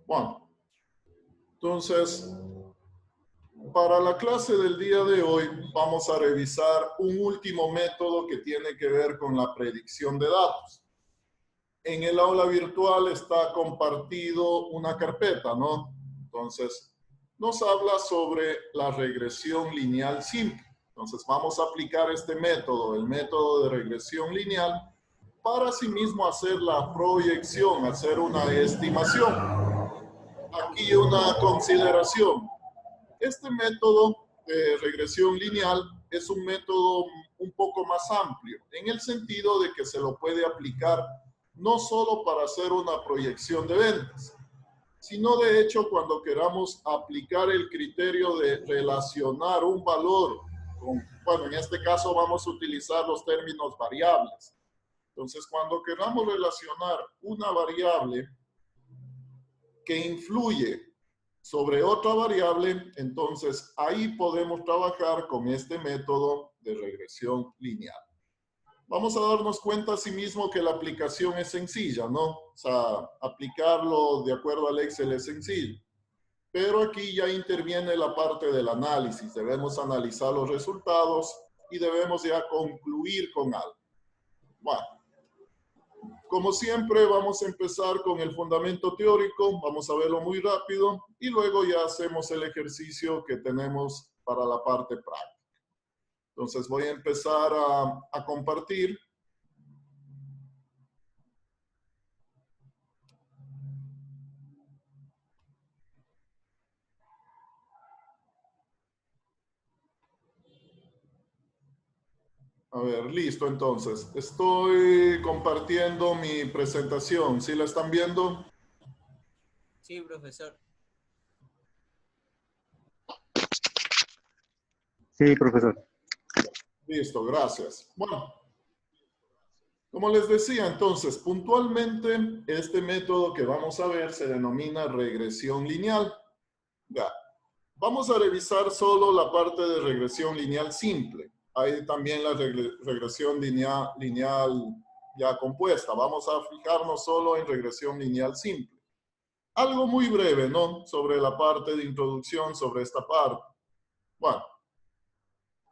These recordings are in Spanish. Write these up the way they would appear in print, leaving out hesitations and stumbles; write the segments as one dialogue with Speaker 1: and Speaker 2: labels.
Speaker 1: Bueno, entonces, para la clase del día de hoy vamos a revisar un último método que tiene que ver con la predicción de datos. En el aula virtual está compartido una carpeta, ¿no? Entonces, nos habla sobre la regresión lineal simple. Entonces, vamos a aplicar este método, el método de regresión lineal, para asimismo hacer la proyección, hacer una estimación. Aquí una consideración. Este método de regresión lineal es un método un poco más amplio, en el sentido de que se lo puede aplicar no solo para hacer una proyección de ventas, sino de hecho cuando queramos aplicar el criterio de relacionar un valor con, bueno, en este caso vamos a utilizar los términos variables. Entonces, cuando queramos relacionar una variable que influye sobre otra variable, entonces ahí podemos trabajar con este método de regresión lineal. Vamos a darnos cuenta asimismo que la aplicación es sencilla, ¿no? O sea, aplicarlo de acuerdo al Excel es sencillo. Pero aquí ya interviene la parte del análisis. Debemos analizar los resultados y debemos ya concluir con algo. Bueno, como siempre, vamos a empezar con el fundamento teórico, vamos a verlo muy rápido y luego ya hacemos el ejercicio que tenemos para la parte práctica. Entonces voy a empezar a compartir. A ver, listo entonces. Estoy compartiendo mi presentación. ¿Sí la están viendo?
Speaker 2: Sí, profesor.
Speaker 3: Sí, profesor.
Speaker 1: Listo, gracias. Bueno, como les decía entonces, puntualmente este método que vamos a ver se denomina regresión lineal. Ya. Vamos a revisar solo la parte de regresión lineal simple. Hay también la regresión lineal ya compuesta. Vamos a fijarnos solo en regresión lineal simple. Algo muy breve, ¿no? Sobre la parte de introducción, sobre esta parte. Bueno,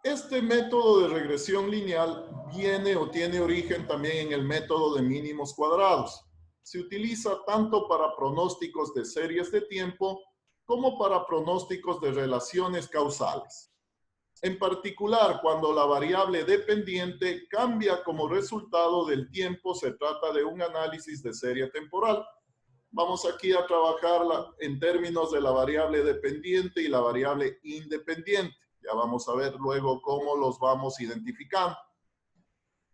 Speaker 1: este método de regresión lineal viene o tiene origen también en el método de mínimos cuadrados. Se utiliza tanto para pronósticos de series de tiempo como para pronósticos de relaciones causales. En particular, cuando la variable dependiente cambia como resultado del tiempo, se trata de un análisis de serie temporal. Vamos aquí a trabajar en términos de la variable dependiente y la variable independiente. Ya vamos a ver luego cómo los vamos identificando.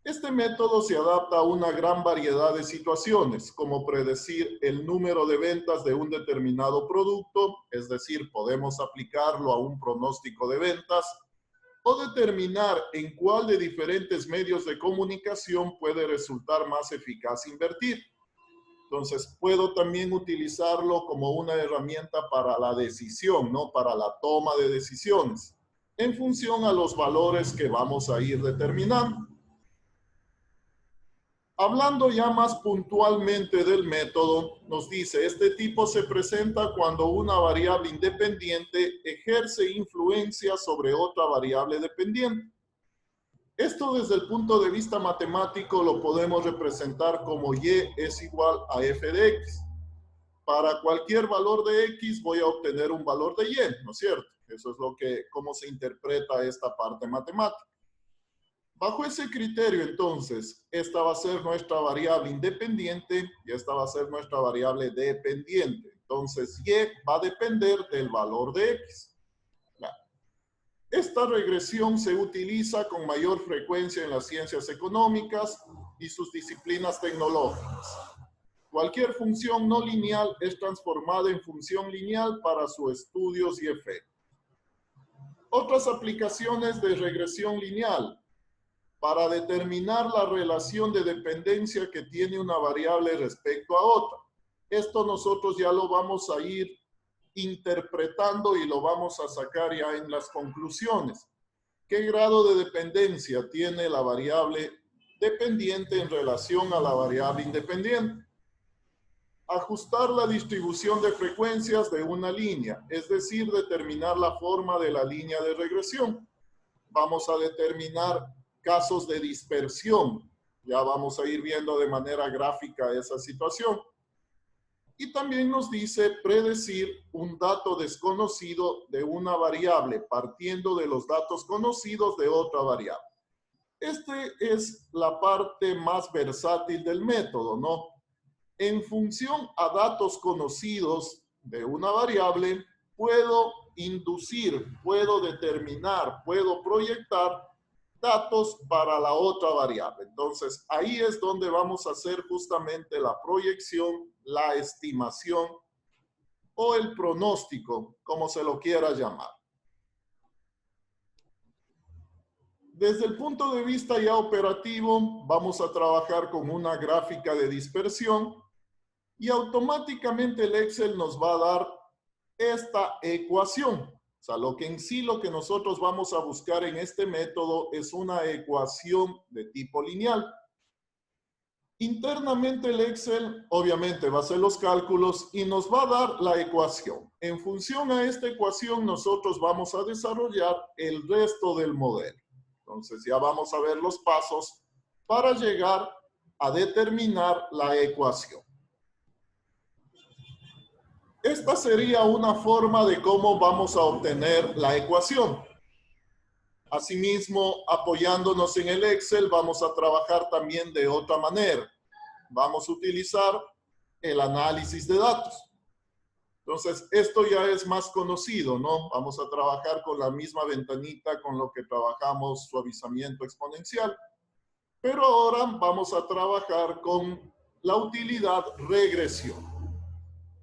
Speaker 1: Este método se adapta a una gran variedad de situaciones, como predecir el número de ventas de un determinado producto, es decir, podemos aplicarlo a un pronóstico de ventas, o determinar en cuál de diferentes medios de comunicación puede resultar más eficaz invertir. Entonces, puedo también utilizarlo como una herramienta para la decisión, ¿no? Para la toma de decisiones, en función a los valores que vamos a ir determinando. Hablando ya más puntualmente del método, nos dice, este tipo se presenta cuando una variable independiente ejerce influencia sobre otra variable dependiente. Esto desde el punto de vista matemático lo podemos representar como y es igual a f de x. Para cualquier valor de x voy a obtener un valor de y, ¿no es cierto? Eso es cómo se interpreta esta parte matemática. Bajo ese criterio, entonces, esta va a ser nuestra variable independiente y esta va a ser nuestra variable dependiente. Entonces, y va a depender del valor de x. Esta regresión se utiliza con mayor frecuencia en las ciencias económicas y sus disciplinas tecnológicas. Cualquier función no lineal es transformada en función lineal para sus estudios y efectos. Otras aplicaciones de regresión lineal para determinar la relación de dependencia que tiene una variable respecto a otra. Esto nosotros ya lo vamos a ir interpretando y lo vamos a sacar ya en las conclusiones. ¿Qué grado de dependencia tiene la variable dependiente en relación a la variable independiente? ajustar la distribución de frecuencias de una línea, es decir, determinar la forma de la línea de regresión. Vamos a determinar casos de dispersión. Ya vamos a ir viendo de manera gráfica esa situación. Y también nos dice predecir un dato desconocido de una variable partiendo de los datos conocidos de otra variable. Esta es la parte más versátil del método, ¿no? En función a datos conocidos de una variable, puedo inducir, puedo determinar, puedo proyectar datos para la otra variable. Entonces, ahí es donde vamos a hacer justamente la proyección, la estimación o el pronóstico, como se lo quiera llamar. Desde el punto de vista ya operativo, vamos a trabajar con una gráfica de dispersión y automáticamente el Excel nos va a dar esta ecuación. O sea, lo que nosotros vamos a buscar en este método es una ecuación de tipo lineal. Internamente el Excel obviamente va a hacer los cálculos y nos va a dar la ecuación. En función a esta ecuación nosotros vamos a desarrollar el resto del modelo. Entonces ya vamos a ver los pasos para llegar a determinar la ecuación. Esta sería una forma de cómo vamos a obtener la ecuación. Asimismo, apoyándonos en el Excel, vamos a trabajar también de otra manera. Vamos a utilizar el análisis de datos. Entonces, esto ya es más conocido, ¿no? Vamos a trabajar con la misma ventanita con lo que trabajamos suavizamiento exponencial. Pero ahora vamos a trabajar con la utilidad regresión.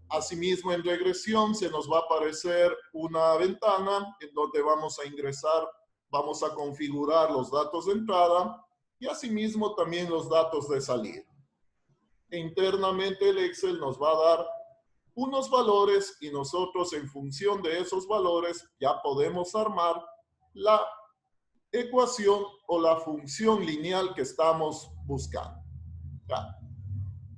Speaker 1: Asimismo, en regresión se nos va a aparecer una ventana en donde vamos a ingresar, vamos a configurar los datos de entrada y asimismo también los datos de salida. Internamente el Excel nos va a dar unos valores y nosotros en función de esos valores ya podemos armar la ecuación o la función lineal que estamos buscando. Ya.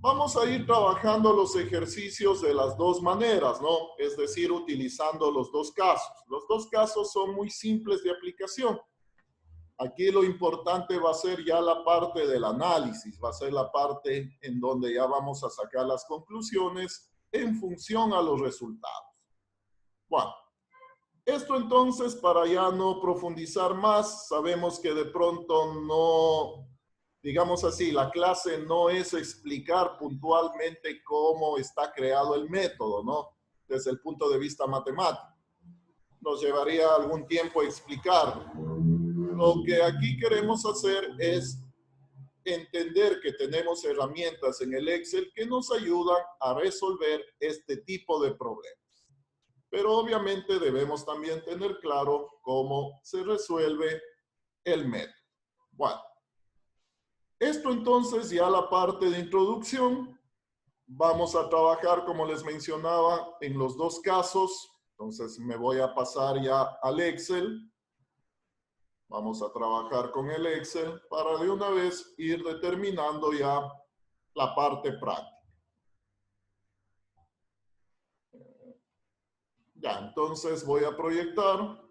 Speaker 1: Vamos a ir trabajando los ejercicios de las dos maneras, ¿no? Es decir, utilizando los dos casos. Los dos casos son muy simples de aplicación. Aquí lo importante va a ser ya la parte del análisis, va a ser la parte en donde ya vamos a sacar las conclusiones en función a los resultados. Bueno, esto entonces, para ya no profundizar más, sabemos que de pronto no, digamos así, la clase no es explicar puntualmente cómo está creado el método, ¿no? Desde el punto de vista matemático. Nos llevaría algún tiempo explicarlo. Lo que aquí queremos hacer es entender que tenemos herramientas en el Excel que nos ayudan a resolver este tipo de problemas. Pero obviamente debemos también tener claro cómo se resuelve el método. Bueno, esto entonces ya la parte de introducción. Vamos a trabajar, como les mencionaba, en los dos casos. Entonces me voy a pasar ya al Excel. Vamos a trabajar con el Excel para de una vez ir determinando ya la parte práctica. Ya, entonces voy a proyectar.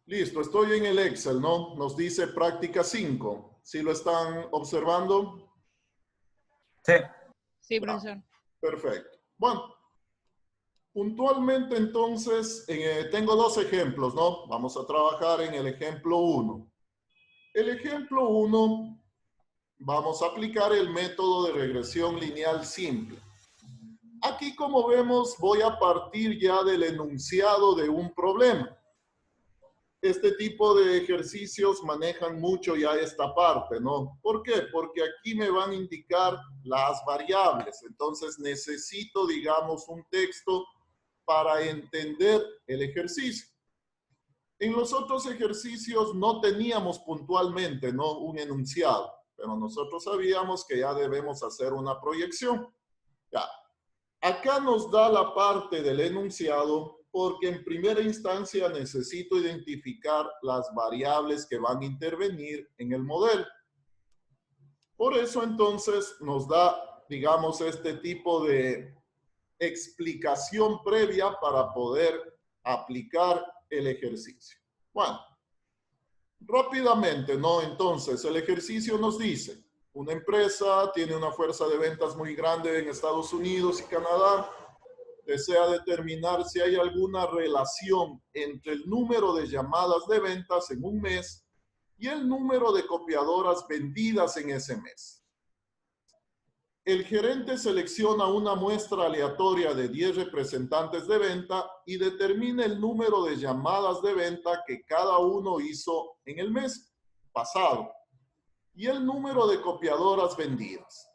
Speaker 1: Listo, estoy en el Excel, ¿no? Nos dice práctica 5. ¿Sí lo están observando?
Speaker 3: Sí.
Speaker 2: Sí, profesor.
Speaker 1: Perfecto. Bueno, puntualmente entonces tengo dos ejemplos, ¿no? Vamos a trabajar en el ejemplo 1. El ejemplo 1, vamos a aplicar el método de regresión lineal simple. Aquí, como vemos, voy a partir ya del enunciado de un problema. Este tipo de ejercicios manejan mucho ya esta parte, ¿no? ¿Por qué? Porque aquí me van a indicar las variables. Entonces necesito, digamos, un texto para entender el ejercicio. En los otros ejercicios no teníamos puntualmente, ¿no?, un enunciado, pero nosotros sabíamos que ya debemos hacer una proyección. Ya. Acá nos da la parte del enunciado porque en primera instancia necesito identificar las variables que van a intervenir en el modelo. Por eso entonces nos da, digamos, este tipo de explicación previa para poder aplicar el ejercicio. Bueno, rápidamente, ¿no? Entonces, el ejercicio nos dice, una empresa tiene una fuerza de ventas muy grande en Estados Unidos y Canadá, desea determinar si hay alguna relación entre el número de llamadas de ventas en un mes y el número de copiadoras vendidas en ese mes. El gerente selecciona una muestra aleatoria de 10 representantes de venta y determina el número de llamadas de venta que cada uno hizo en el mes pasado y el número de copiadoras vendidas.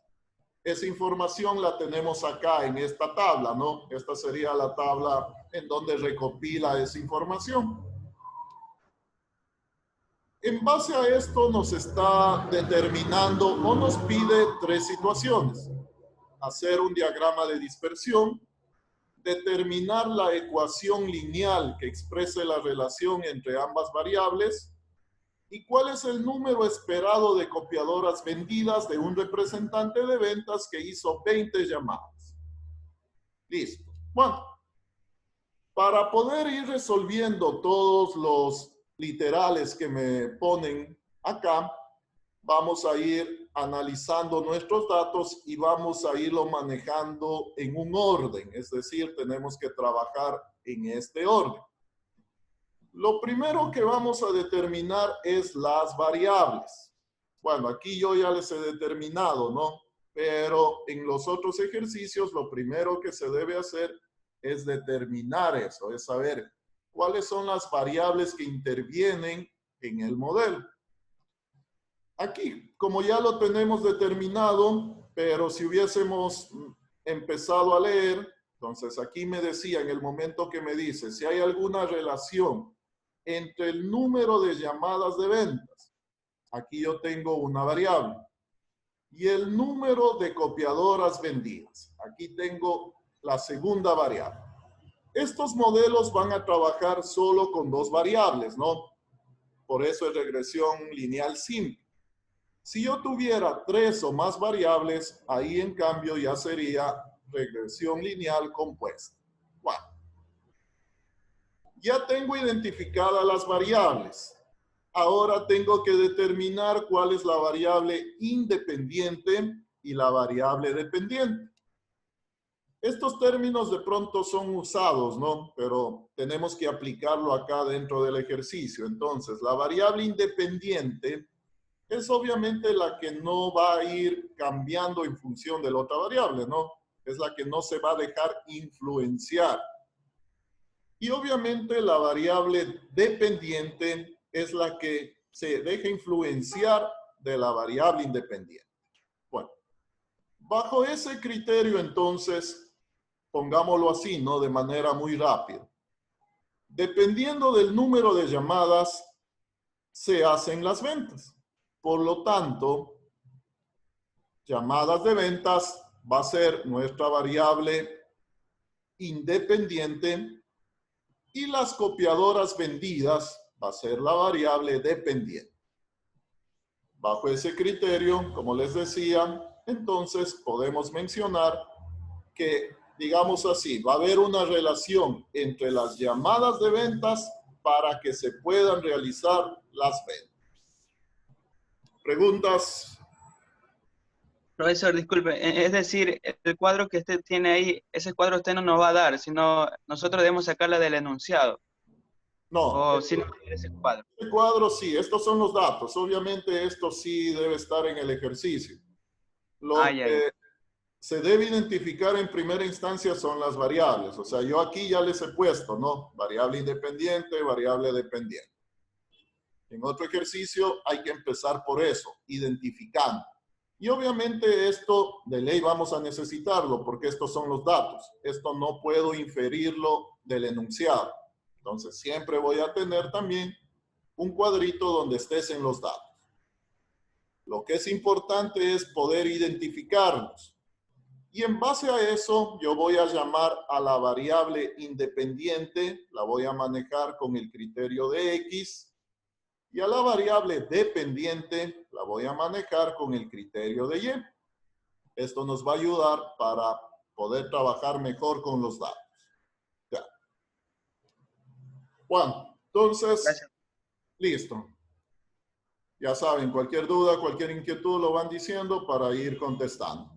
Speaker 1: Esa información la tenemos acá en esta tabla, ¿no? Esta sería la tabla en donde recopila esa información. En base a esto nos está determinando o nos pide tres situaciones. Hacer un diagrama de dispersión, determinar la ecuación lineal que exprese la relación entre ambas variables y cuál es el número esperado de copiadoras vendidas de un representante de ventas que hizo 20 llamadas. Listo. Bueno, para poder ir resolviendo todos los literales que me ponen acá, vamos a ir analizando nuestros datos y vamos a irlo manejando en un orden. Es decir, tenemos que trabajar en este orden. Lo primero que vamos a determinar es las variables. Bueno, aquí yo ya les he determinado, ¿no? Pero en los otros ejercicios, lo primero que se debe hacer es determinar eso, es saber cuáles son las variables que intervienen en el modelo. Aquí, como ya lo tenemos determinado, pero si hubiésemos empezado a leer, entonces aquí me decía en el momento que me dice si hay alguna relación entre el número de llamadas de ventas, aquí yo tengo una variable, y el número de copiadoras vendidas, aquí tengo la segunda variable. Estos modelos van a trabajar solo con dos variables, ¿no? Por eso es regresión lineal simple. Si yo tuviera tres o más variables, ahí en cambio ya sería regresión lineal compuesta. Bueno, ya tengo identificadas las variables. Ahora tengo que determinar cuál es la variable independiente y la variable dependiente. Estos términos de pronto son usados, ¿no? Pero tenemos que aplicarlo acá dentro del ejercicio. Entonces, la variable independiente es obviamente la que no va a ir cambiando en función de la otra variable, ¿no? Es la que no se va a dejar influenciar. Y obviamente la variable dependiente es la que se deja influenciar de la variable independiente. Bueno, bajo ese criterio entonces, pongámoslo así, ¿no? De manera muy rápida. Dependiendo del número de llamadas, se hacen las ventas. Por lo tanto, llamadas de ventas va a ser nuestra variable independiente y las copiadoras vendidas va a ser la variable dependiente. Bajo ese criterio, como les decía, entonces podemos mencionar que, digamos así, va a haber una relación entre las llamadas de ventas para que se puedan realizar las ventas. ¿Preguntas?
Speaker 3: Profesor, disculpe, es decir, el cuadro que usted tiene ahí, ese cuadro usted no nos va a dar, sino nosotros debemos sacarla del enunciado.
Speaker 1: No.
Speaker 3: O si no, ese cuadro.
Speaker 1: El cuadro sí, estos son los datos. Obviamente esto sí debe estar en el ejercicio. Lo que se debe identificar en primera instancia son las variables. O sea, yo aquí ya les he puesto, ¿no? Variable independiente, variable dependiente. En otro ejercicio hay que empezar por eso, identificando. Y obviamente esto de ley vamos a necesitarlo porque estos son los datos. Esto no puedo inferirlo del enunciado. Entonces siempre voy a tener también un cuadrito donde estén los datos. Lo que es importante es poder identificarlos. Y en base a eso, yo voy a llamar a la variable independiente, la voy a manejar con el criterio de X, y a la variable dependiente la voy a manejar con el criterio de Y. Esto nos va a ayudar para poder trabajar mejor con los datos. Ya. Bueno, entonces,
Speaker 3: Gracias.
Speaker 1: listo. Ya saben, cualquier duda, cualquier inquietud lo van diciendo para ir contestando.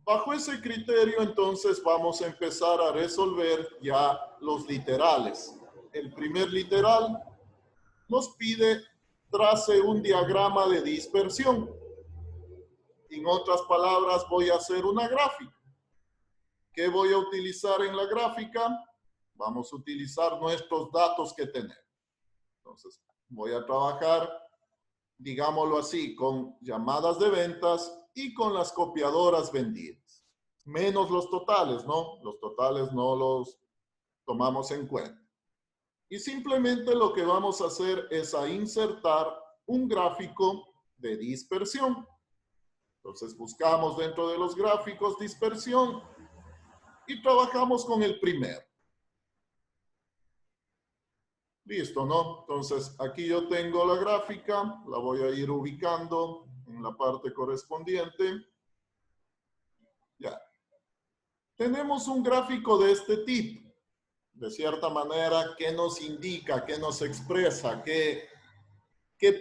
Speaker 1: Bajo ese criterio, entonces, vamos a empezar a resolver ya los literales. El primer literal nos pide trace un diagrama de dispersión. En otras palabras, voy a hacer una gráfica. ¿Qué voy a utilizar en la gráfica? Vamos a utilizar nuestros datos que tenemos. Entonces, voy a trabajar, digámoslo así, con llamadas de ventas y con las copiadoras vendidas. Menos los totales, ¿no? Los totales no los tomamos en cuenta. Y simplemente lo que vamos a hacer es a insertar un gráfico de dispersión. Entonces buscamos dentro de los gráficos dispersión y trabajamos con el primero. Listo, ¿no? Entonces aquí yo tengo la gráfica, la voy a ir ubicando en la parte correspondiente. Ya. Tenemos un gráfico de este tipo. De cierta manera, ¿qué nos indica? ¿Qué nos expresa? ¿Qué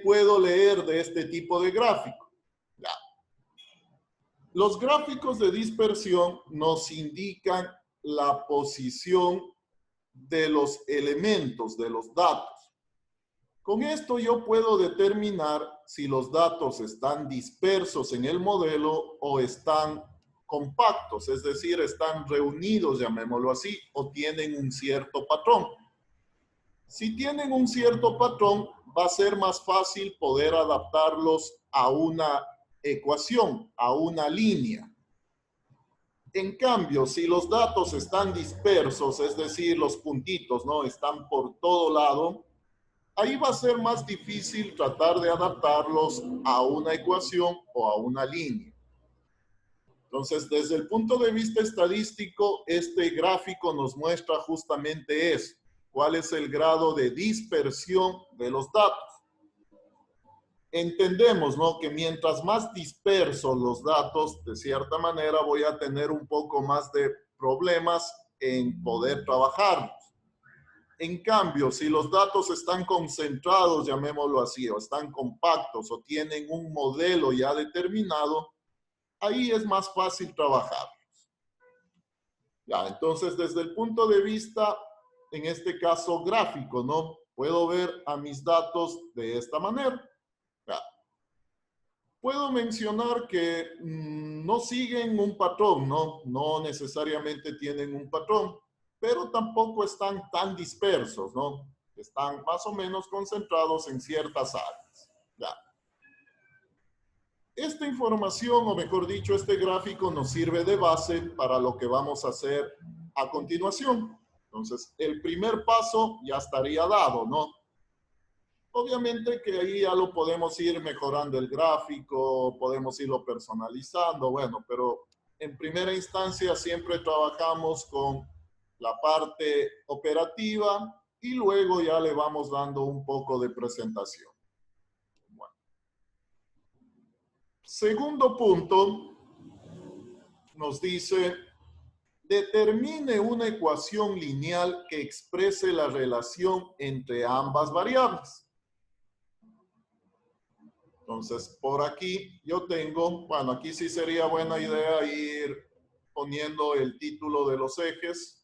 Speaker 1: puedo leer de este tipo de gráfico? Ya. Los gráficos de dispersión nos indican la posición de los elementos, de los datos. Con esto yo puedo determinar si los datos están dispersos en el modelo o están compactos, es decir, están reunidos, llamémoslo así, o tienen un cierto patrón. Si tienen un cierto patrón, va a ser más fácil poder adaptarlos a una ecuación, a una línea. En cambio, si los datos están dispersos, es decir, los puntitos, ¿no? Están por todo lado, ahí va a ser más difícil tratar de adaptarlos a una ecuación o a una línea. Entonces, desde el punto de vista estadístico, este gráfico nos muestra justamente eso. ¿Cuál es el grado de dispersión de los datos? Entendemos, ¿no?, que mientras más dispersos los datos, de cierta manera voy a tener un poco más de problemas en poder trabajarlos. En cambio, si los datos están concentrados, llamémoslo así, o están compactos o tienen un modelo ya determinado, ahí es más fácil trabajarlos. Ya, entonces, desde el punto de vista, en este caso gráfico, ¿no? Puedo ver a mis datos de esta manera. Ya. Puedo mencionar que no siguen un patrón, ¿no? No necesariamente tienen un patrón, pero tampoco están tan dispersos, ¿no? Están más o menos concentrados en ciertas áreas. Ya. Esta información, o mejor dicho, este gráfico nos sirve de base para lo que vamos a hacer a continuación. Entonces, el primer paso ya estaría dado, ¿no? Obviamente que ahí ya lo podemos ir mejorando el gráfico, podemos irlo personalizando, bueno, pero en primera instancia siempre trabajamos con la parte operativa y luego ya le vamos dando un poco de presentación. Bueno. Segundo punto, nos dice, determine una ecuación lineal que exprese la relación entre ambas variables. Entonces, por aquí yo tengo, bueno, aquí sí sería buena idea ir poniendo el título de los ejes.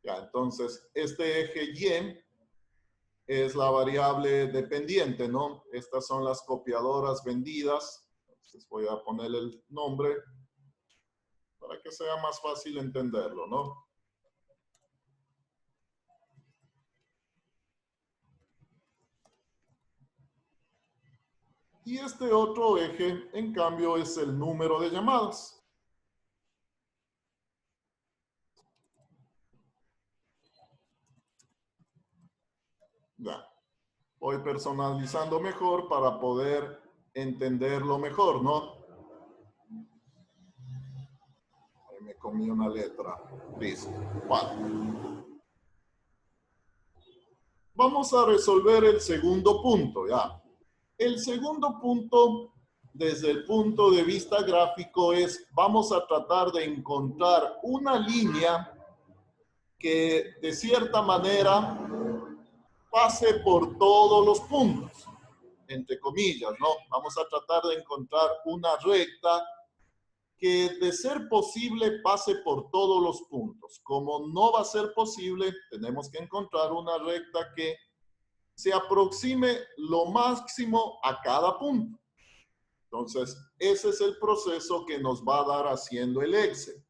Speaker 1: Ya, entonces, este eje Y es la variable dependiente, ¿no? Estas son las copiadoras vendidas. Entonces, voy a ponerle el nombre para que sea más fácil entenderlo, ¿no? Y este otro eje, en cambio, es el número de llamadas. Ya. Voy personalizando mejor para poder entenderlo mejor, ¿no? comí una letra. Listo. Bueno. Vamos a resolver el segundo punto, ya. El segundo punto, desde el punto de vista gráfico, es, vamos a tratar de encontrar una línea que de cierta manera pase por todos los puntos, entre comillas, ¿no? Vamos a tratar de encontrar una recta que, de ser posible, pase por todos los puntos. Como no va a ser posible, tenemos que encontrar una recta que se aproxime lo máximo a cada punto. Entonces, ese es el proceso que nos va a dar haciendo el Excel.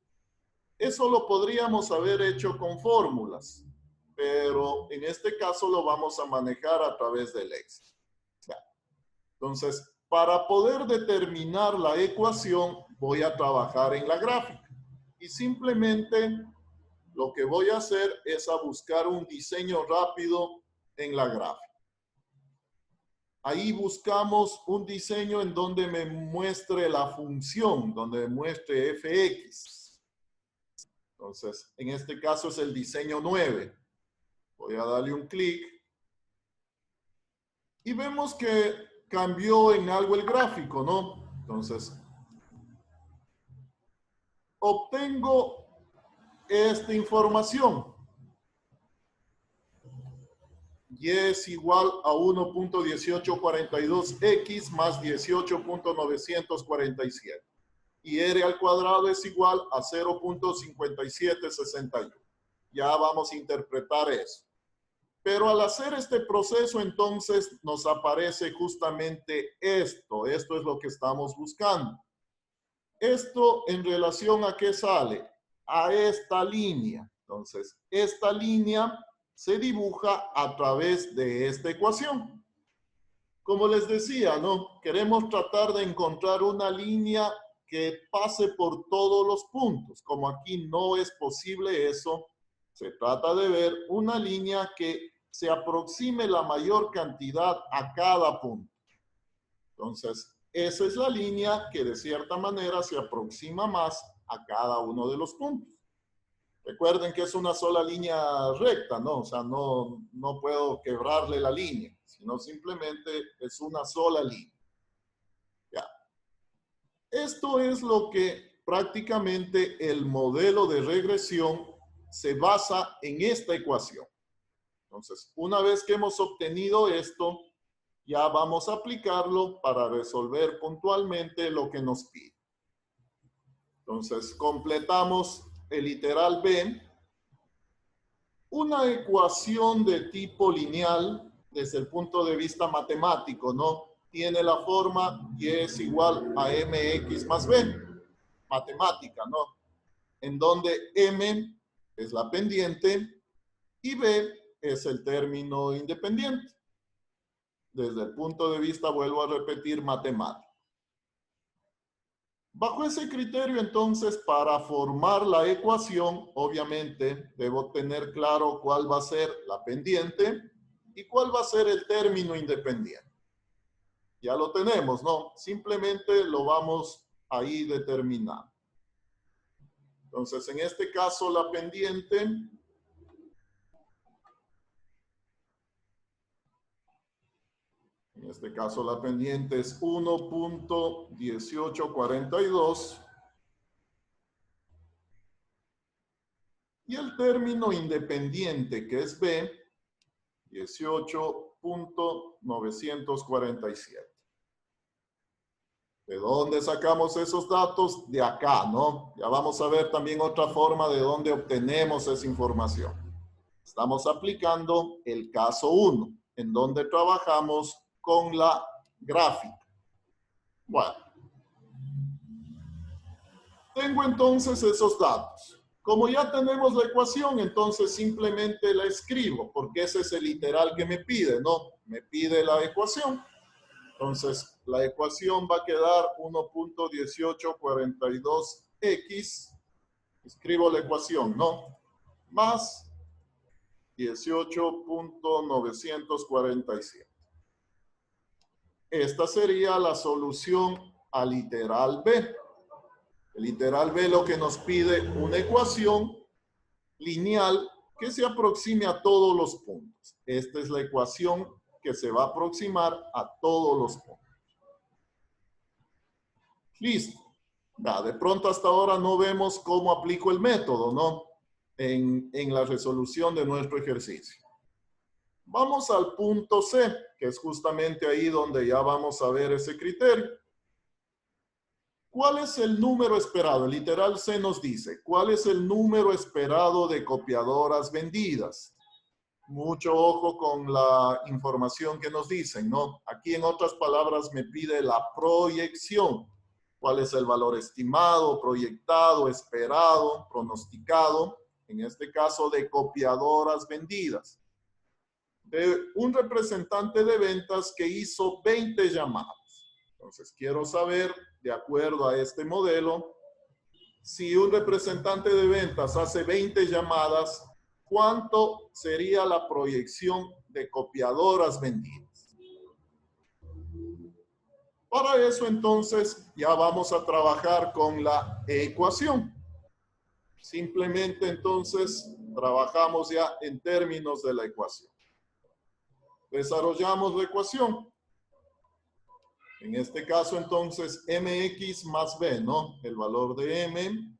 Speaker 1: Eso lo podríamos haber hecho con fórmulas, pero en este caso lo vamos a manejar a través del Excel. Entonces, para poder determinar la ecuación, voy a trabajar en la gráfica. Y simplemente lo que voy a hacer es a buscar un diseño rápido en la gráfica. Ahí buscamos un diseño en donde me muestre la función, donde me muestre fx. Entonces, en este caso es el diseño 9. Voy a darle un clic. Y vemos que cambió en algo el gráfico, ¿no? Entonces, obtengo esta información. Y es igual a 1.1842x más 18.947. Y r al cuadrado es igual a 0.5761. Ya vamos a interpretar eso. Pero al hacer este proceso, entonces, nos aparece justamente esto. Esto es lo que estamos buscando. Esto en relación a qué sale, a esta línea. Entonces, esta línea se dibuja a través de esta ecuación. Como les decía, ¿no? Queremos tratar de encontrar una línea que pase por todos los puntos. Como aquí no es posible eso, se trata de ver una línea que se aproxime la mayor cantidad a cada punto. Entonces, esa es la línea que de cierta manera se aproxima más a cada uno de los puntos. Recuerden que es una sola línea recta, ¿no? O sea, no puedo quebrarle la línea, sino simplemente es una sola línea. Ya. Esto es lo que prácticamente el modelo de regresión se basa en esta ecuación. Entonces, una vez que hemos obtenido esto, ya vamos a aplicarlo para resolver puntualmente lo que nos pide. Entonces, completamos el iteral B. Una ecuación de tipo lineal, desde el punto de vista matemático, ¿no? Tiene la forma y es igual a mx más b, matemática, ¿no? En donde m es la pendiente y b es el término independiente. Desde el punto de vista, vuelvo a repetir, matemático. Bajo ese criterio, entonces, para formar la ecuación, obviamente, debo tener claro cuál va a ser la pendiente y cuál va a ser el término independiente. Ya lo tenemos, ¿no? Simplemente lo vamos ahí determinando. Entonces, en este caso, la pendiente en este caso la pendiente es 1.1842 y el término independiente, que es B, 18.947. ¿De dónde sacamos esos datos? De acá, ¿no? Ya vamos a ver también otra forma de dónde obtenemos esa información. Estamos aplicando el caso 1, en donde trabajamos con la gráfica. Bueno, tengo entonces esos datos. Como ya tenemos la ecuación, entonces simplemente la escribo, porque ese es el literal que me pide, ¿no? Me pide la ecuación. Entonces, la ecuación va a quedar 1.1842x. Escribo la ecuación, ¿no? Más 18.947. Esta sería la solución al literal B. El literal B lo que nos pide una ecuación lineal que se aproxime a todos los puntos. Esta es la ecuación que se va a aproximar a todos los puntos. Listo. De pronto hasta ahora no vemos cómo aplico el método, ¿no? En la resolución de nuestro ejercicio. Vamos al punto C, que es justamente ahí donde ya vamos a ver ese criterio. ¿Cuál es el número esperado? El literal C nos dice, ¿cuál es el número esperado de copiadoras vendidas? Mucho ojo con la información que nos dicen, ¿no? Aquí en otras palabras me pide la proyección. ¿Cuál es el valor estimado, proyectado, esperado, pronosticado? En este caso de copiadoras vendidas. De un representante de ventas que hizo 20 llamadas. Entonces, quiero saber, de acuerdo a este modelo, si un representante de ventas hace 20 llamadas, ¿cuánto sería la proyección de copiadoras vendidas? Para eso, entonces, ya vamos a trabajar con la ecuación. Simplemente, entonces, trabajamos ya en términos de la ecuación. Desarrollamos la ecuación. En este caso, entonces, mx más b, ¿no? El valor de m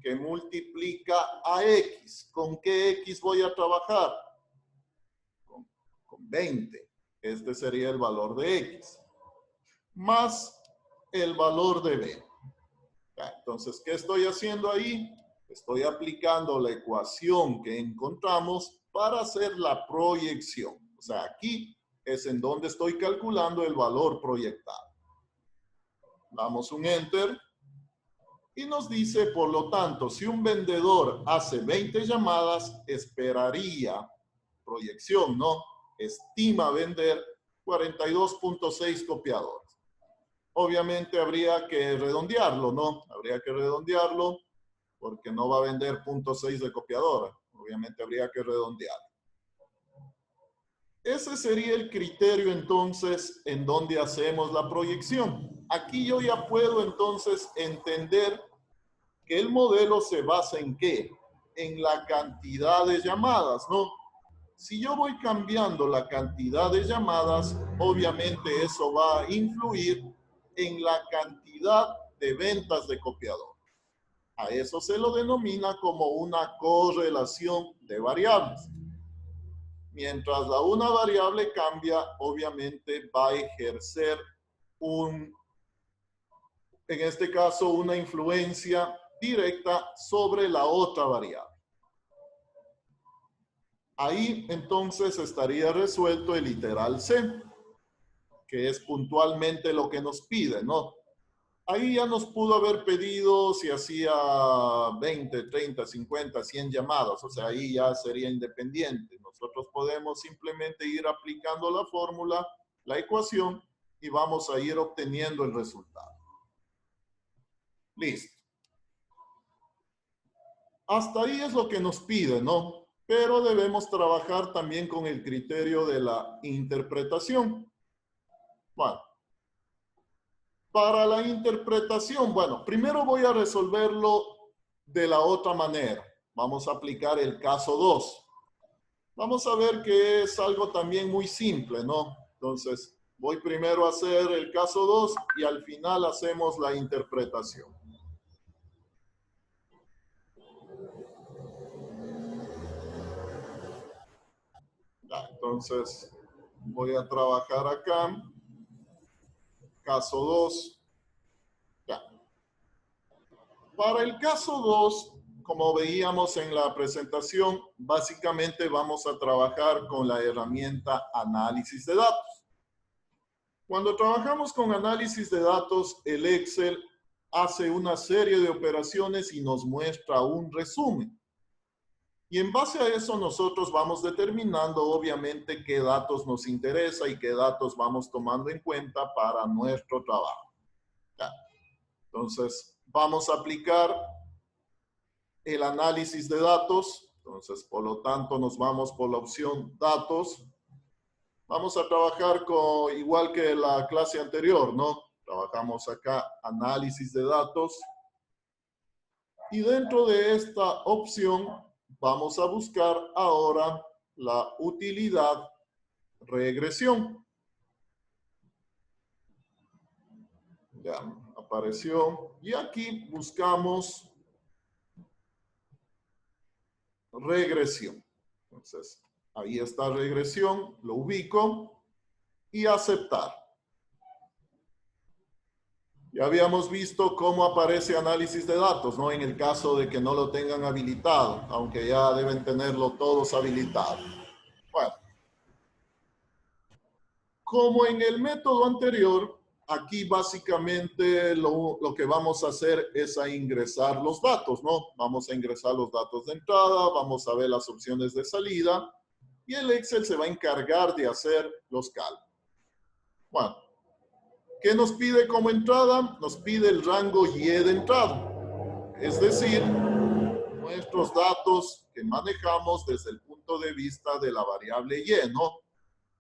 Speaker 1: que multiplica a x. ¿Con qué x voy a trabajar? Con 20. Este sería el valor de x. Más el valor de b. Entonces, ¿qué estoy haciendo ahí? Estoy aplicando la ecuación que encontramos para hacer la proyección. O sea, aquí es en donde estoy calculando el valor proyectado. Damos un enter y nos dice, por lo tanto, si un vendedor hace 20 llamadas, esperaría, proyección, ¿no? Estima vender 42.6 copiadores. Obviamente habría que redondearlo, ¿no? Habría que redondearlo porque no va a vender 0.6 de copiadora. Obviamente habría que redondearlo. Ese sería el criterio entonces en donde hacemos la proyección. Aquí yo ya puedo entonces entender que el modelo se basa en ¿qué? En la cantidad de llamadas, ¿no? Si yo voy cambiando la cantidad de llamadas, obviamente eso va a influir en la cantidad de ventas de copiador. A eso se lo denomina como una correlación de variables. Mientras una variable cambia, obviamente va a ejercer en este caso, una influencia directa sobre la otra variable. Ahí entonces estaría resuelto el literal C, que es puntualmente lo que nos pide, ¿no? Ahí ya nos pudo haber pedido si hacía 20, 30, 50, 100 llamadas, o sea, ahí ya sería independiente. Nosotros podemos simplemente ir aplicando la fórmula, la ecuación, y vamos a ir obteniendo el resultado. Listo. Hasta ahí es lo que nos pide, ¿no? Pero debemos trabajar también con el criterio de la interpretación. Bueno. Para la interpretación, bueno, primero voy a resolverlo de la otra manera. Vamos a aplicar el caso 2. Vamos a ver que es algo también muy simple, ¿no? Entonces, voy primero a hacer el caso 2 y al final hacemos la interpretación. Entonces, voy a trabajar acá. Caso 2. Ya. Para el caso 2, como veíamos en la presentación, básicamente vamos a trabajar con la herramienta análisis de datos. Cuando trabajamos con análisis de datos, el Excel hace una serie de operaciones y nos muestra un resumen. Y en base a eso nosotros vamos determinando obviamente qué datos nos interesa y qué datos vamos tomando en cuenta para nuestro trabajo. Ya. Entonces, vamos a aplicar el análisis de datos. Entonces, por lo tanto, nos vamos por la opción datos. Vamos a trabajar con, igual que la clase anterior, ¿no? Trabajamos acá análisis de datos. Y dentro de esta opción vamos a buscar ahora la utilidad regresión. Ya apareció. Y aquí buscamos regresión. Entonces, ahí está regresión, lo ubico y aceptar. Ya habíamos visto cómo aparece análisis de datos, ¿no? En el caso de que no lo tengan habilitado, aunque ya deben tenerlo todos habilitado. Bueno, como en el método anterior, aquí básicamente lo que vamos a hacer es a ingresar los datos, ¿no? Vamos a ingresar los datos de entrada, vamos a ver las opciones de salida y el Excel se va a encargar de hacer los cálculos. Bueno, ¿qué nos pide como entrada? Nos pide el rango Y de entrada, es decir, nuestros datos que manejamos desde el punto de vista de la variable Y, ¿no?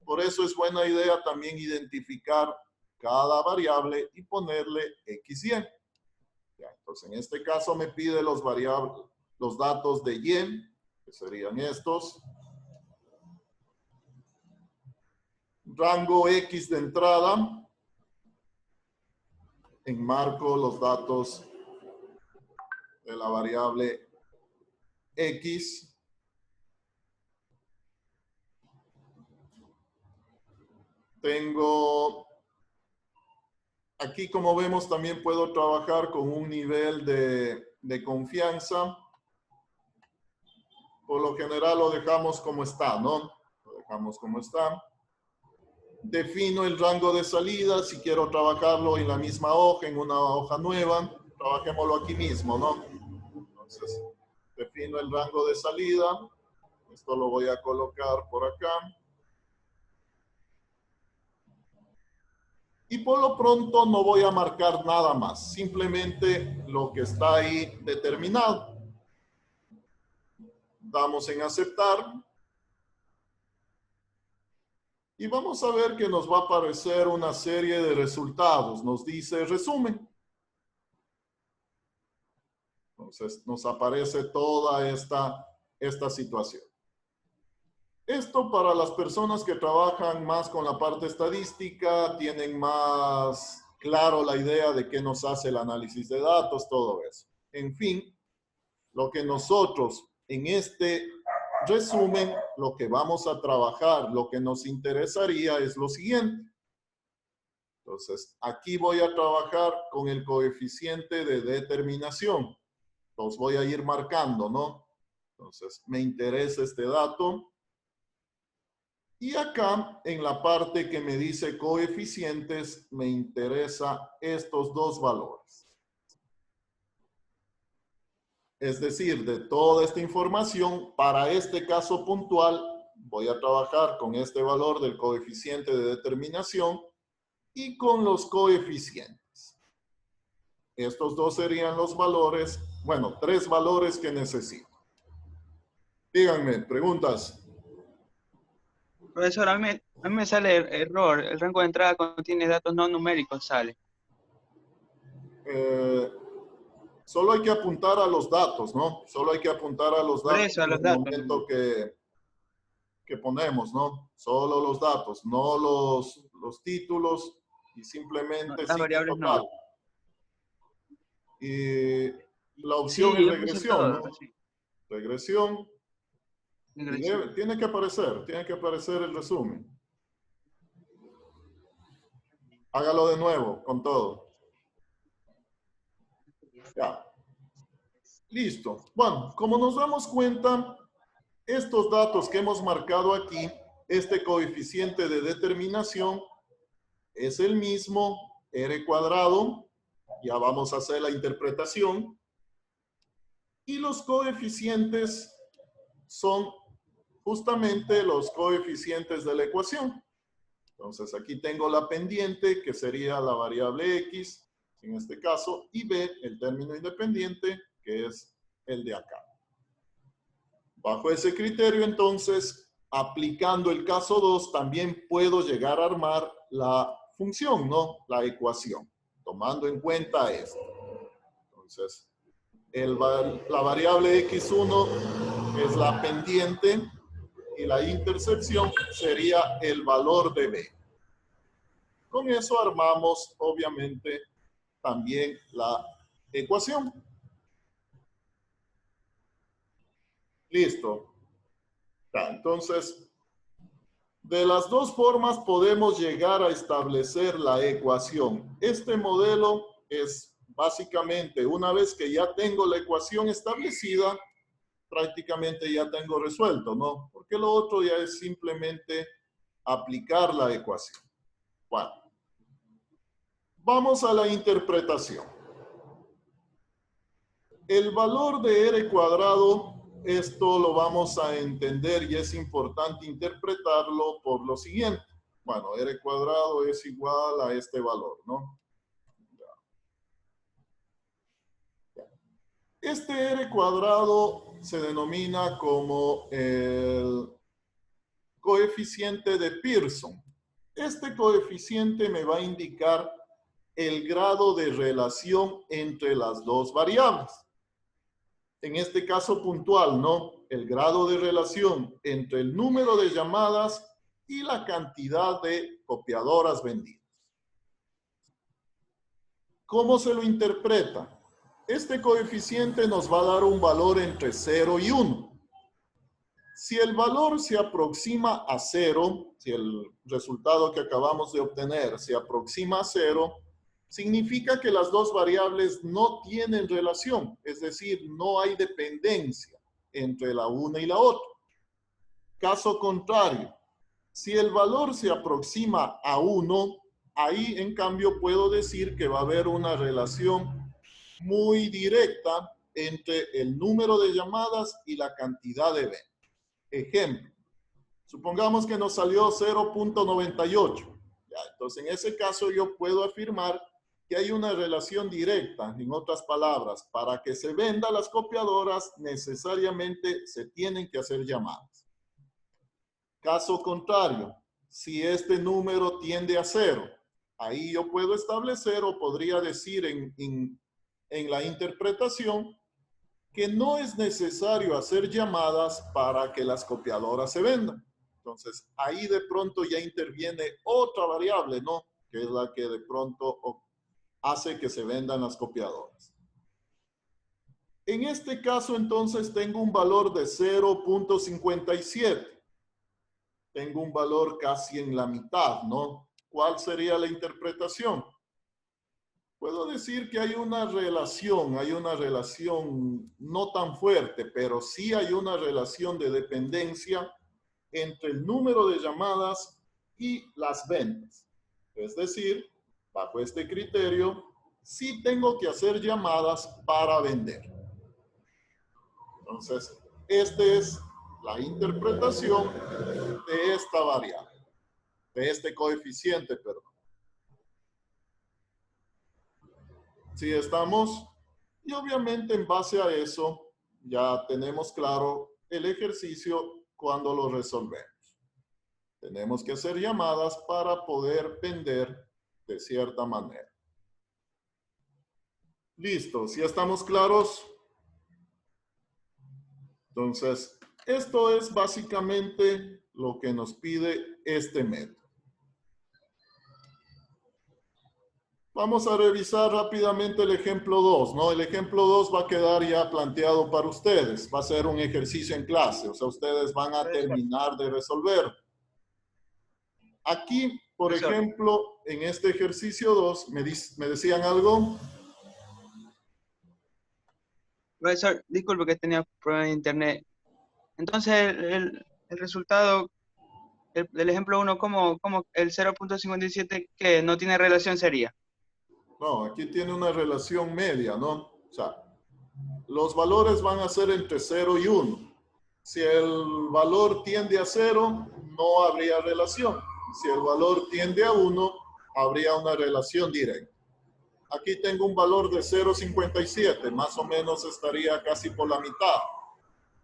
Speaker 1: Por eso es buena idea también identificar cada variable y ponerle XY. Ya, entonces, en este caso me pide los datos de Y, que serían estos. Rango X de entrada. Enmarco los datos de la variable X. Tengo, aquí como vemos también puedo trabajar con un nivel de confianza. Por lo general lo dejamos como está, ¿no? Lo dejamos como está. Defino el rango de salida, si quiero trabajarlo en la misma hoja, en una hoja nueva, trabajémoslo aquí mismo, ¿no? Entonces, defino el rango de salida. Esto lo voy a colocar por acá. Y por lo pronto no voy a marcar nada más, simplemente lo que está ahí determinado. Damos en aceptar. Y vamos a ver que nos va a aparecer una serie de resultados. Nos dice resumen. Entonces nos aparece toda esta situación. Esto para las personas que trabajan más con la parte estadística, tienen más claro la idea de qué nos hace el análisis de datos, todo eso. En fin, lo que nosotros en este resumen, lo que vamos a trabajar, lo que nos interesaría es lo siguiente. Entonces, aquí voy a trabajar con el coeficiente de determinación. Los voy a ir marcando, ¿no? Entonces, me interesa este dato. Y acá, en la parte que me dice coeficientes, me interesa estos dos valores. Es decir, de toda esta información, para este caso puntual, voy a trabajar con este valor del coeficiente de determinación y con los coeficientes. Estos dos serían los valores, bueno, 3 valores que necesito. Díganme, preguntas.
Speaker 3: Profesor, a mí me sale error. El rango de entrada contiene datos no numéricos, sale.
Speaker 1: Solo hay que apuntar a los datos, ¿no? Solo hay que apuntar a los
Speaker 3: Por
Speaker 1: datos
Speaker 3: eso, a
Speaker 1: en
Speaker 3: los
Speaker 1: el
Speaker 3: datos.
Speaker 1: momento que ponemos, ¿no? Solo los datos, no los títulos y simplemente
Speaker 3: Las
Speaker 1: signo
Speaker 3: variables no.
Speaker 1: total. Y la opción
Speaker 3: Sí,
Speaker 1: es
Speaker 3: yo puse
Speaker 1: regresión,
Speaker 3: todo.
Speaker 1: ¿no?
Speaker 3: Sí.
Speaker 1: Regresión.
Speaker 3: Regresión.
Speaker 1: Tiene que aparecer el resumen. Hágalo de nuevo, con todo. Ya. Listo. Bueno, como nos damos cuenta, estos datos que hemos marcado aquí, este coeficiente de determinación, es el mismo R cuadrado. Ya vamos a hacer la interpretación. Y los coeficientes son justamente los coeficientes de la ecuación. Entonces aquí tengo la pendiente, que sería la variable X, en este caso, y B, el término independiente, que es el de acá. Bajo ese criterio, entonces, aplicando el caso 2, también puedo llegar a armar la función, ¿no? La ecuación, tomando en cuenta esto. Entonces, La variable x1 es la pendiente y la intercepción sería el valor de b. Con eso armamos, obviamente, también la ecuación. Listo. Entonces, de las dos formas podemos llegar a establecer la ecuación. Este modelo es básicamente, una vez que ya tengo la ecuación establecida, prácticamente ya tengo resuelto, ¿no? Porque lo otro ya es simplemente aplicar la ecuación. Bueno, vamos a la interpretación. El valor de r cuadrado, esto lo vamos a entender y es importante interpretarlo por lo siguiente. Bueno, r cuadrado es igual a este valor, ¿no? Este r cuadrado se denomina como el coeficiente de Pearson. Este coeficiente me va a indicar el grado de relación entre las dos variables. En este caso puntual, ¿no? El grado de relación entre el número de llamadas y la cantidad de copiadoras vendidas. ¿Cómo se lo interpreta? Este coeficiente nos va a dar un valor entre 0 y 1. Si el valor se aproxima a 0, si el resultado que acabamos de obtener se aproxima a 0, significa que las dos variables no tienen relación, es decir, no hay dependencia entre la una y la otra. Caso contrario, si el valor se aproxima a 1, ahí en cambio puedo decir que va a haber una relación muy directa entre el número de llamadas y la cantidad de ventas. Ejemplo, supongamos que nos salió 0.98. Entonces, en ese caso yo puedo afirmar que hay una relación directa. En otras palabras, para que se vendan las copiadoras, necesariamente se tienen que hacer llamadas. Caso contrario, si este número tiende a 0, ahí yo puedo establecer o podría decir en la interpretación que no es necesario hacer llamadas para que las copiadoras se vendan. Entonces, ahí de pronto ya interviene otra variable, ¿no? Que es la que de pronto hace que se vendan las copiadoras. En este caso, entonces, tengo un valor de 0.57. Tengo un valor casi en la mitad, ¿no? ¿Cuál sería la interpretación? Puedo decir que hay una relación no tan fuerte, pero sí hay una relación de dependencia entre el número de llamadas y las ventas. Es decir, bajo este criterio, sí tengo que hacer llamadas para vender. Entonces, esta es la interpretación de esta variable, de este coeficiente, perdón. Sí, estamos, y obviamente en base a eso ya tenemos claro el ejercicio cuando lo resolvemos. Tenemos que hacer llamadas para poder vender de cierta manera. Listo, ¿sí estamos claros? Entonces, esto es básicamente lo que nos pide este método. Vamos a revisar rápidamente el ejemplo 2, ¿no? El ejemplo 2 va a quedar ya planteado para ustedes. Va a ser un ejercicio en clase, o sea, ustedes van a terminar de resolver. Aquí, por ejemplo, en este ejercicio 2, ¿me decían algo?
Speaker 3: Profesor, disculpe que tenía problemas de internet. Entonces, el resultado del ejemplo 1, ¿cómo el 0.57 que no tiene relación sería?
Speaker 1: No, aquí tiene una relación media, ¿no? O sea, los valores van a ser entre 0 y 1. Si el valor tiende a 0, no habría relación. Si el valor tiende a 1, habría una relación directa. Aquí tengo un valor de 0.57, más o menos estaría casi por la mitad.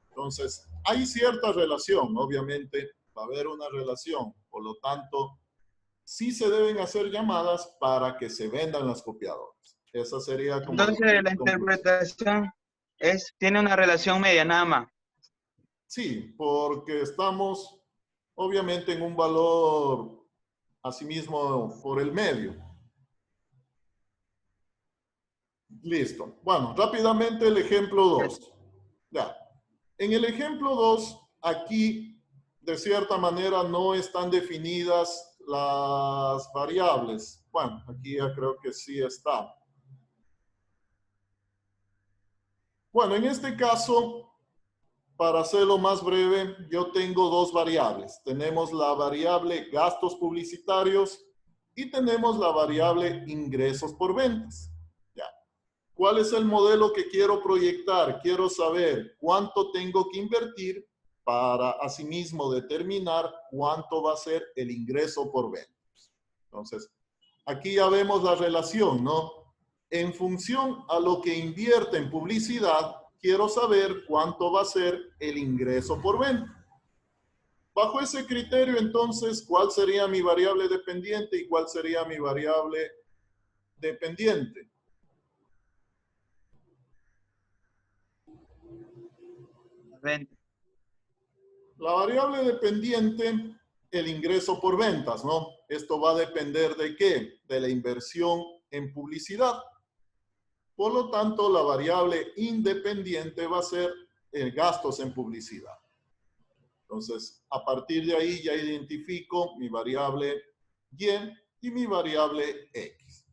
Speaker 1: Entonces, hay cierta relación, obviamente, va a haber una relación. Por lo tanto, sí se deben hacer llamadas para que se vendan las copiadoras. Esa sería como...
Speaker 3: Entonces, la interpretación Tiene una relación media nada más.
Speaker 1: Sí, porque estamos obviamente en un valor asimismo por el medio. Listo. Bueno, rápidamente el ejemplo 2. Ya. En el ejemplo 2, aquí de cierta manera no están definidas las variables. Bueno, aquí ya creo que sí está. Bueno, en este caso, para hacerlo más breve, yo tengo dos variables. Tenemos la variable gastos publicitarios y tenemos la variable ingresos por ventas. Ya. ¿Cuál es el modelo que quiero proyectar? Quiero saber cuánto tengo que invertir para asimismo determinar cuánto va a ser el ingreso por ventas. Entonces, aquí ya vemos la relación, ¿no? En función a lo que invierte en publicidad, quiero saber cuánto va a ser el ingreso por venta. Bajo ese criterio, entonces, ¿cuál sería mi variable dependiente y cuál sería mi variable dependiente?
Speaker 3: Venta.
Speaker 1: La variable dependiente, el ingreso por ventas, ¿no? Esto va a depender ¿de qué? De la inversión en publicidad. Por lo tanto, la variable independiente va a ser gastos en publicidad. Entonces, a partir de ahí ya identifico mi variable y mi variable X.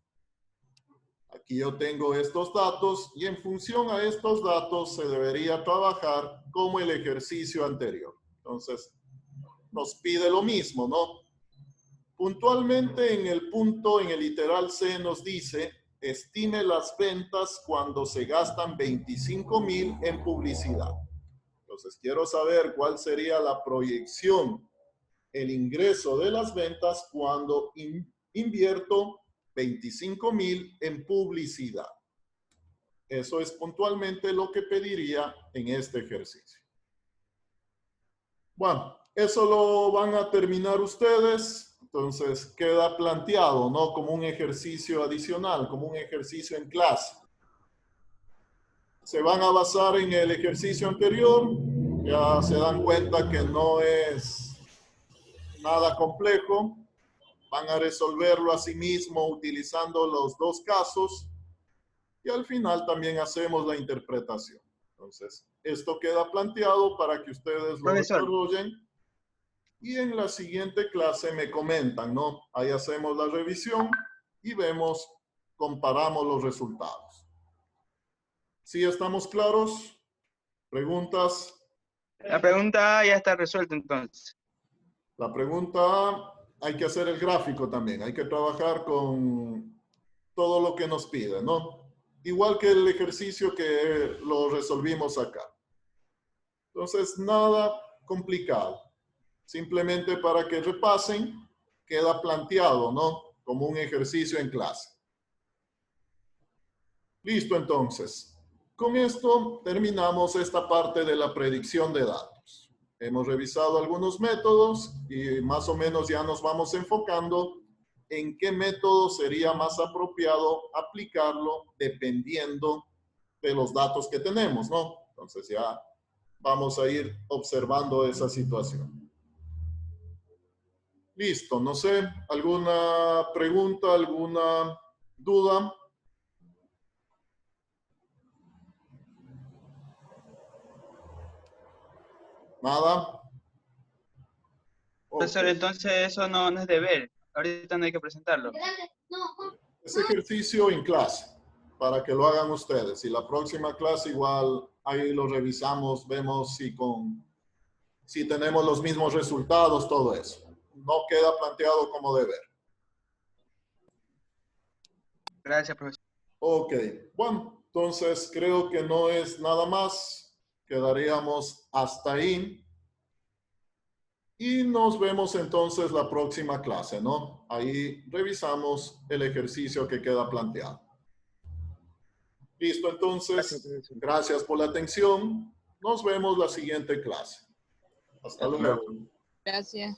Speaker 1: Aquí yo tengo estos datos y en función a estos datos se debería trabajar como el ejercicio anterior. Entonces, nos pide lo mismo, ¿no? Puntualmente en el punto, en el literal C nos dice, estime las ventas cuando se gastan 25,000 en publicidad. Entonces, quiero saber cuál sería la proyección, el ingreso de las ventas cuando invierto 25,000 en publicidad. Eso es puntualmente lo que pediría en este ejercicio. Bueno, eso lo van a terminar ustedes. Entonces, queda planteado, ¿no? Como un ejercicio adicional, como un ejercicio en clase. Se van a basar en el ejercicio anterior. Ya se dan cuenta que no es nada complejo. Van a resolverlo a sí mismo utilizando los dos casos. Y al final también hacemos la interpretación. Entonces, esto queda planteado para que ustedes lo
Speaker 3: Profesor.
Speaker 1: desarrollen. Y en la siguiente clase me comentan, ¿no? Ahí hacemos la revisión y vemos, comparamos los resultados. ¿Sí estamos claros? ¿Preguntas?
Speaker 3: La pregunta ya está resuelta entonces.
Speaker 1: La pregunta, hay que hacer el gráfico también. Hay que trabajar con todo lo que nos pide, ¿no? Igual que el ejercicio que lo resolvimos acá. Entonces, nada complicado. Simplemente para que repasen, queda planteado, ¿no? Como un ejercicio en clase. Listo, entonces. Con esto terminamos esta parte de la predicción de datos. Hemos revisado algunos métodos y más o menos ya nos vamos enfocando en qué método sería más apropiado aplicarlo dependiendo de los datos que tenemos, ¿no? Entonces ya vamos a ir observando esa situación. Listo, no sé, ¿alguna pregunta, alguna duda? ¿Nada?
Speaker 3: Profesor,
Speaker 1: Ok.
Speaker 3: entonces eso no es deber. Ahorita no hay que presentarlo.
Speaker 1: Es ejercicio en clase, para que lo hagan ustedes. Y la próxima clase igual ahí lo revisamos, vemos si tenemos los mismos resultados, todo eso. No queda planteado como deber.
Speaker 3: Gracias, profesor.
Speaker 1: Ok, bueno, entonces creo que no es nada más. Quedaríamos hasta ahí. Y nos vemos entonces la próxima clase, ¿no? Ahí revisamos el ejercicio que queda planteado. Listo, entonces, gracias por la atención. Nos vemos la siguiente clase. Hasta luego.
Speaker 4: Gracias.